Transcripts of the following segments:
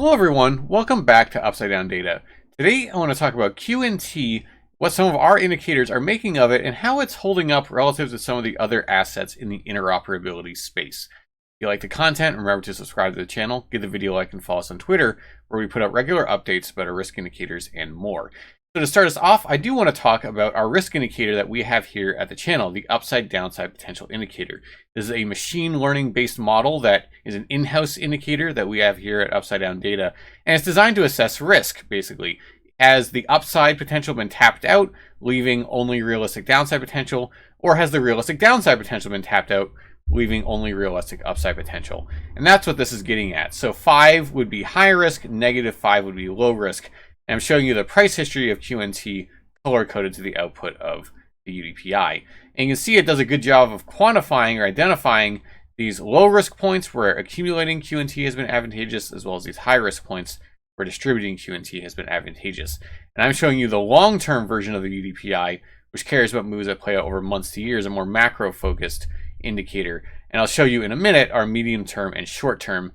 Hello everyone, welcome back to Upside Down Data. Today I want to talk about QNT, what some of our indicators are making of it, and how it's holding up relative to some of the other assets in the interoperability space. If you like the content, remember to subscribe to the channel, give the video a like, and follow us on Twitter, where we put out regular updates about our risk indicators and more. So to start us off, I do want to talk about our risk indicator that we have here at the channel, the Upside Downside Potential Indicator. This is a machine learning based model that is an in-house indicator that we have here at Upside Down Data, and it's designed to assess risk, basically. Has the upside potential been tapped out, leaving only realistic downside potential, or has the realistic downside potential been tapped out, leaving only realistic upside potential? And that's what this is getting at. So 5 would be high risk, -5 would be low risk. And I'm showing you the price history of QNT color-coded to the output of the UDPI. And you can see it does a good job of quantifying or identifying these low-risk points where accumulating QNT has been advantageous, as well as these high-risk points where distributing QNT has been advantageous. And I'm showing you the long-term version of the UDPI, which cares about moves that play out over months to years, a more macro-focused indicator. And I'll show you in a minute our medium-term and short-term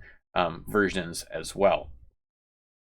versions as well.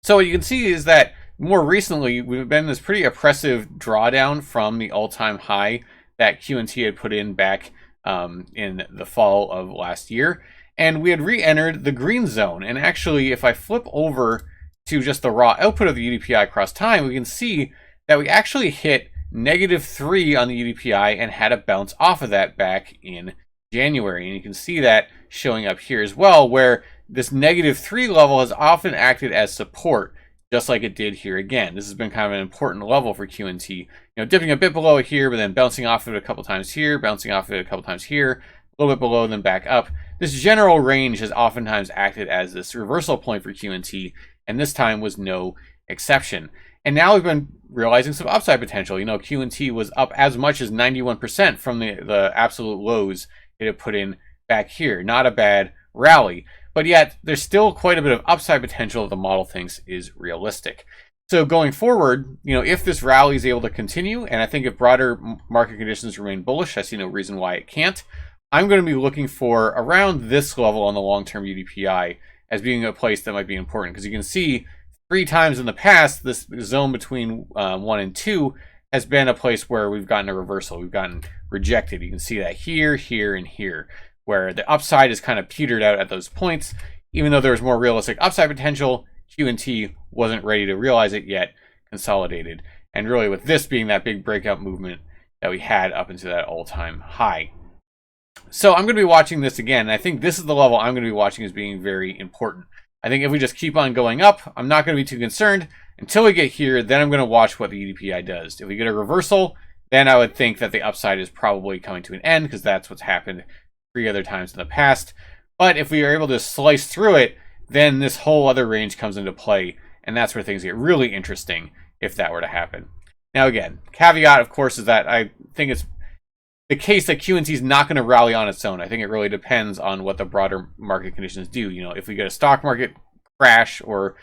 So what you can see is that more recently, we've been in this pretty oppressive drawdown from the all-time high that QNT had put in back in the fall of last year. And we had re-entered the green zone. And actually, if I flip over to just the raw output of the UDPI across time, we can see that we actually hit -3 on the UDPI and had a bounce off of that back in January. And you can see that showing up here as well, where this -3 level has often acted as support, just like it did here again. This has been kind of an important level for QNT. You know, dipping a bit below it here, but then bouncing off of it a couple times here, bouncing off of it a couple times here, a little bit below, then back up. This general range has oftentimes acted as this reversal point for QNT, and this time was no exception. And now we've been realizing some upside potential. You know, QNT was up as much as 91% from the absolute lows it had put in back here. Not a bad rally. But yet, there's still quite a bit of upside potential that the model thinks is realistic. So going forward, you know, if this rally is able to continue, and I think if broader market conditions remain bullish, I see no reason why it can't, I'm going to be looking for around this level on the long-term UDPI as being a place that might be important. Because you can see 3 times in the past, this zone between 1 and 2 has been a place where we've gotten a reversal. We've gotten rejected. You can see that here, here, and here, where the upside is kind of petered out at those points. Even though there was more realistic upside potential, QNT wasn't ready to realize it yet, consolidated. And really with this being that big breakout movement that we had up into that all-time high. So I'm going to be watching this again, and I think this is the level I'm going to be watching as being very important. I think if we just keep on going up, I'm not going to be too concerned. Until we get here, then I'm going to watch what the UDPI does. If we get a reversal, then I would think that the upside is probably coming to an end, because that's what's happened 3 other times in the past. But if we are able to slice through it, then this whole other range comes into play, and that's where things get really interesting if that were to happen. Now again, caveat of course is that I think it's the case that QNT is not going to rally on its own. I think it really depends on what the broader market conditions do. You know, if we get a stock market crash or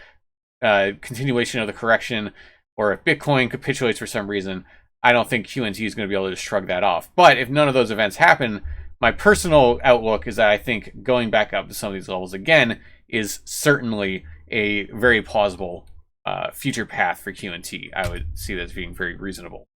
continuation of the correction, or if Bitcoin capitulates for some reason, I don't think QNT is going to be able to shrug that off. But if none of those events happen, my personal outlook is that I think going back up to some of these levels again is certainly a very plausible future path for QNT. I would see that as being very reasonable.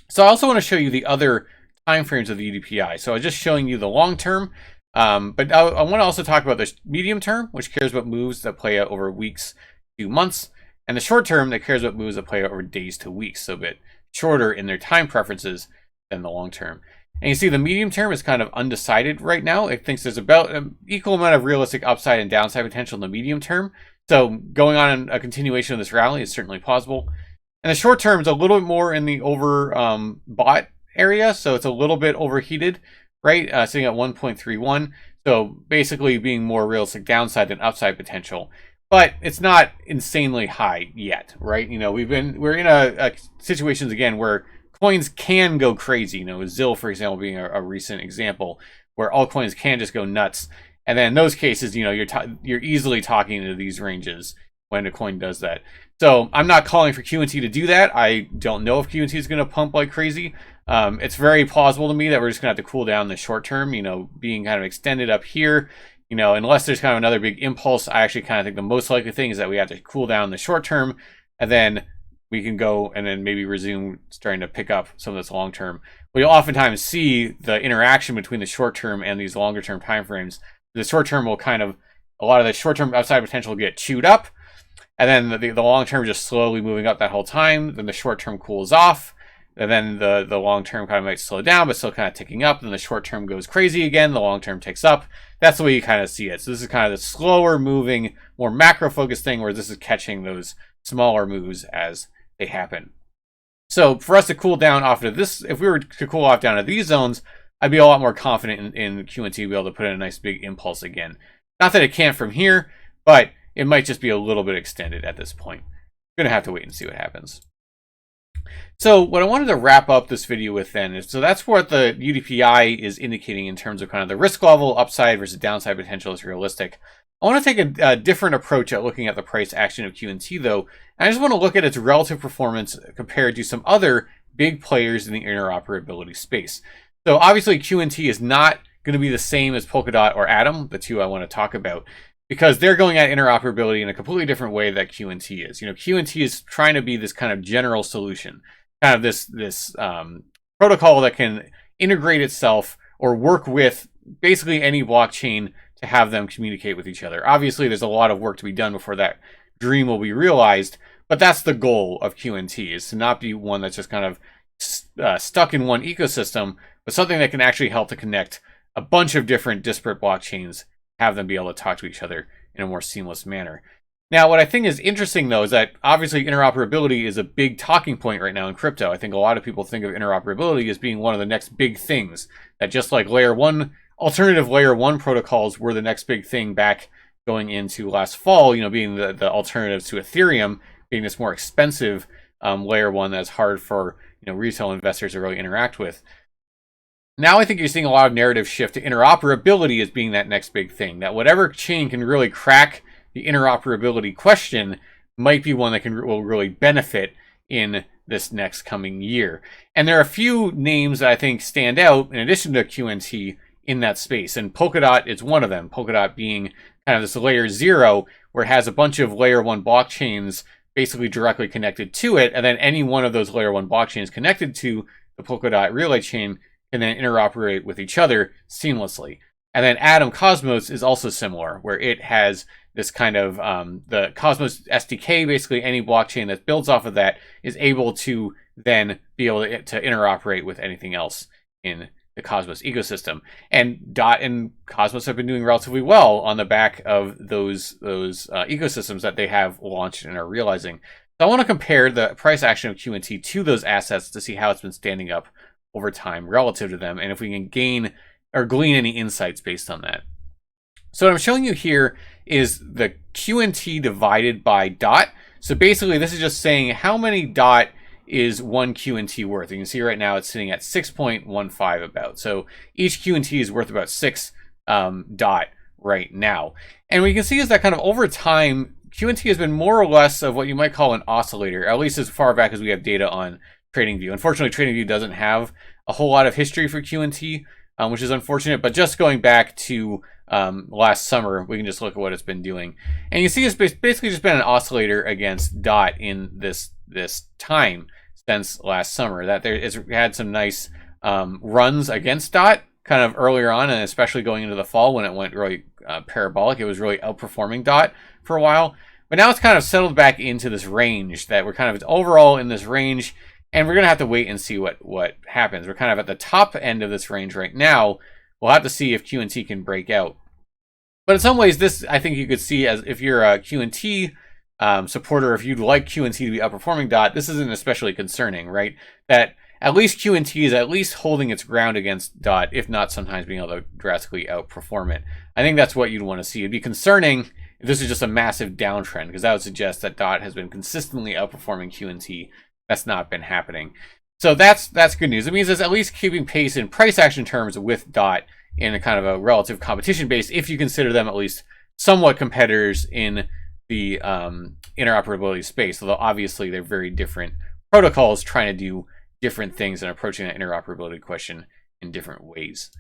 So I also want to show you the other timeframes of the UDPI. So I'm just showing you the long term, but I want to also talk about the medium term, which cares about moves that play out over weeks to months, and the short term that cares about moves that play out over days to weeks, so a bit shorter in their time preferences than the long term. And you see the medium term is kind of undecided right now. It thinks there's about an equal amount of realistic upside and downside potential in the medium term. So going on a continuation of this rally is certainly possible. And the short term is a little bit more in the bought area. So it's a little bit overheated, right? Sitting at 1.31. So basically being more realistic downside than upside potential. But it's not insanely high yet, right? You know, we're in a situations again where coins can go crazy, you know, ZIL, for example, being a recent example where altcoins can just go nuts. And then in those cases, you know, you're easily talking into these ranges when a coin does that. So I'm not calling for QNT to do that. I don't know if QNT is going to pump like crazy. It's very plausible to me that we're just going to have to cool down in the short term, you know, being kind of extended up here. you know, unless there's kind of another big impulse, I actually kind of think the most likely thing is that we have to cool down in the short term, and then we can go and then maybe resume starting to pick up some of this long term. We oftentimes see the interaction between the short term and these longer term timeframes. The short term will kind of, a lot of the short term upside potential will get chewed up, and then the long term just slowly moving up that whole time. Then the short term cools off, and then the long term kind of might slow down, but still kind of ticking up. Then the short term goes crazy again. The long term ticks up. That's the way you kind of see it. So this is kind of the slower moving, more macro focused thing, where this is catching those smaller moves as they happen. So for us to cool down off of this, if we were to cool off down to these zones, I'd be a lot more confident in QNT to be able to put in a nice big impulse again. Not that it can't from here, but it might just be a little bit extended at this point. Gonna have to wait and see what happens. So what I wanted to wrap up this video with then is, so that's what the UDPI is indicating in terms of kind of the risk level, upside versus downside potential is realistic. I want to take a different approach at looking at the price action of QNT though. And I just want to look at its relative performance compared to some other big players in the interoperability space. So obviously QNT is not going to be the same as Polkadot or Atom, the two I want to talk about, because they're going at interoperability in a completely different way that QNT is. You know, QNT is trying to be this kind of general solution, kind of this protocol that can integrate itself or work with basically any blockchain to have them communicate with each other. Obviously, there's a lot of work to be done before that dream will be realized, but that's the goal of QNT, is to not be one that's just kind of stuck in one ecosystem, but something that can actually help to connect a bunch of different disparate blockchains, have them be able to talk to each other in a more seamless manner. Now, what I think is interesting, though, is that obviously interoperability is a big talking point right now in crypto. I think a lot of people think of interoperability as being one of the next big things, that just like alternative layer one protocols were the next big thing back going into last fall, you know, being the alternatives to Ethereum, being this more expensive layer one that's hard for, you know, retail investors to really interact with. Now I think you're seeing a lot of narrative shift to interoperability as being that next big thing, that whatever chain can really crack the interoperability question might be one that will really benefit in this next coming year. And there are a few names that I think stand out in addition to QNT in that space, and Polkadot is one of them. Polkadot being kind of this layer zero, where it has a bunch of layer one blockchains basically directly connected to it, and then any one of those layer one blockchains connected to the Polkadot relay chain can then interoperate with each other seamlessly. And then Atom Cosmos is also similar, where it has this kind of the Cosmos SDK, basically any blockchain that builds off of that is able to then be able to interoperate with anything else in the Cosmos ecosystem. And Dot and Cosmos have been doing relatively well on the back of those ecosystems that they have launched and are realizing. So I want to compare the price action of QNT to those assets to see how it's been standing up over time relative to them, and if we can gain or glean any insights based on that. So what I'm showing you here is the QNT divided by Dot. So basically this is just saying how many Dot is one QNT worth. You can see right now it's sitting at 6.15 about. So each QNT is worth about 6 Dot right now. And what you can see is that kind of over time, QNT has been more or less of what you might call an oscillator, at least as far back as we have data on TradingView. Unfortunately, TradingView doesn't have a whole lot of history for QNT, which is unfortunate, but just going back to last summer, we can just look at what it's been doing. And you see it's basically just been an oscillator against Dot in this time since last summer. That it's had some nice runs against Dot kind of earlier on, and especially going into the fall when it went really parabolic. It was really outperforming Dot for a while. But now it's kind of settled back into this range that we're kind of overall in this range. And we're going to have to wait and see what happens. We're kind of at the top end of this range right now. We'll have to see if QNT can break out. But in some ways, this, I think you could see as if you're a QNT supporter, if you'd like QNT to be outperforming Dot, this isn't especially concerning, right? That at least QNT is at least holding its ground against Dot, if not sometimes being able to drastically outperform it. I think that's what you'd want to see. It'd be concerning if this is just a massive downtrend, because that would suggest that Dot has been consistently outperforming QNT. That's not been happening. So that's good news. It means it's at least keeping pace in price action terms with Dot in a kind of a relative competition base, if you consider them at least somewhat competitors in the interoperability space. Although obviously they're very different protocols trying to do different things and approaching that interoperability question in different ways.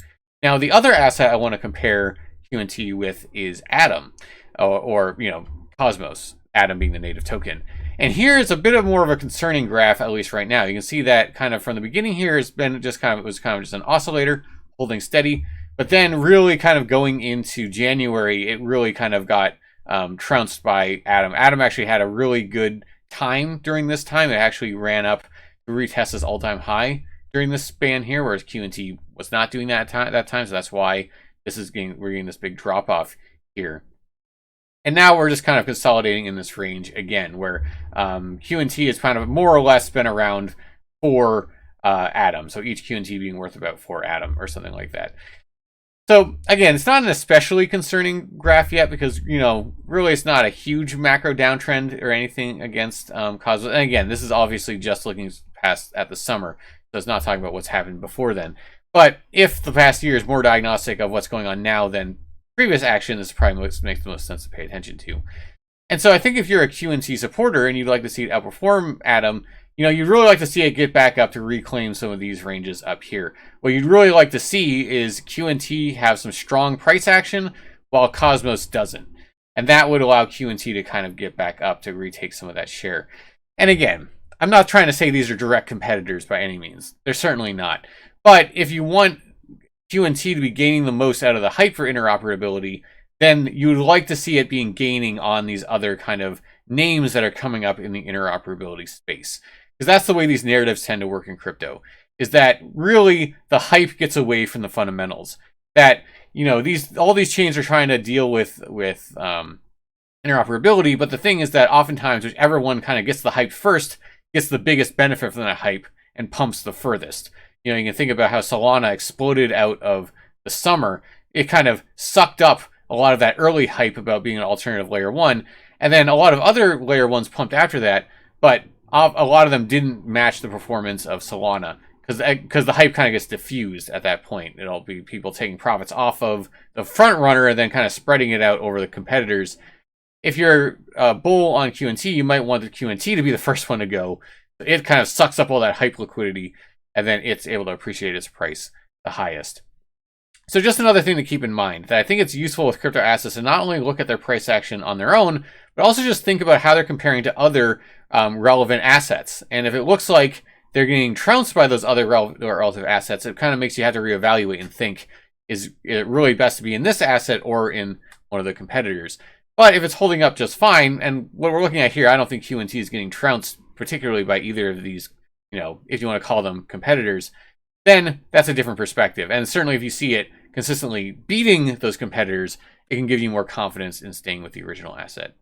Now, the other asset I want to compare QNT with is Atom, or Cosmos, Atom being the native token. And here is a bit of more of a concerning graph, at least right now. You can see that kind of from the beginning here has been just kind of just an oscillator holding steady, but then really kind of going into January, it really kind of got trounced by Atom. Atom actually had a really good time during this time. It actually ran up to retest this all-time high during this span here, whereas QNT was not doing that at that time. So that's why we're getting this big drop off here. And now we're just kind of consolidating in this range again, where QNT has kind of more or less been around 4 Atom. So each QNT being worth about 4 Atom or something like that. So again, it's not an especially concerning graph yet because, really it's not a huge macro downtrend or anything against Cosmos. And again, this is obviously just looking past at the summer. So it's not talking about what's happened before then. But if the past year is more diagnostic of what's going on now than previous action, this probably makes the most sense to pay attention to. And so I think if you're a QNT supporter and you'd like to see it outperform Atom, you'd really like to see it get back up to reclaim some of these ranges up here. What you'd really like to see is QNT have some strong price action while Cosmos doesn't. And that would allow QNT to kind of get back up to retake some of that share. And again, I'm not trying to say these are direct competitors by any means. They're certainly not. But if you want QNT to be gaining the most out of the hype for interoperability, then you would like to see it being gaining on these other kind of names that are coming up in the interoperability space. Because that's the way these narratives tend to work in crypto, is that really the hype gets away from the fundamentals. That, all these chains are trying to deal with interoperability, but the thing is that oftentimes whichever one kind of gets the hype first gets the biggest benefit from that hype and pumps the furthest. You can think about how Solana exploded out of the summer. It kind of sucked up a lot of that early hype about being an alternative layer 1, and then a lot of other layer 1s pumped after that, but a lot of them didn't match the performance of Solana because the hype kind of gets diffused at that point. It'll be people taking profits off of the front runner and then kind of spreading it out over the competitors. If you're a bull on QNT, you might want the QNT to be the first one to go. It kind of sucks up all that hype liquidity, and then it's able to appreciate its price the highest. So just another thing to keep in mind, that I think it's useful with crypto assets to not only look at their price action on their own, but also just think about how they're comparing to other relevant assets. And if it looks like they're getting trounced by those other relative assets, it kind of makes you have to reevaluate and think, is it really best to be in this asset or in one of the competitors? But if it's holding up just fine, and what we're looking at here, I don't think QNT is getting trounced particularly by either of these, if you want to call them competitors, then that's a different perspective. And certainly if you see it consistently beating those competitors, it can give you more confidence in staying with the original asset.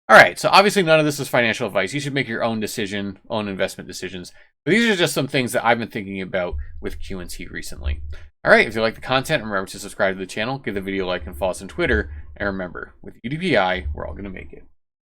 All right, so obviously none of this is financial advice. You should make your own decision, own investment decisions. But these are just some things that I've been thinking about with QNT recently. All right, if you like the content, remember to subscribe to the channel, give the video a like, and follow us on Twitter. And remember, with UDPI, we're all going to make it.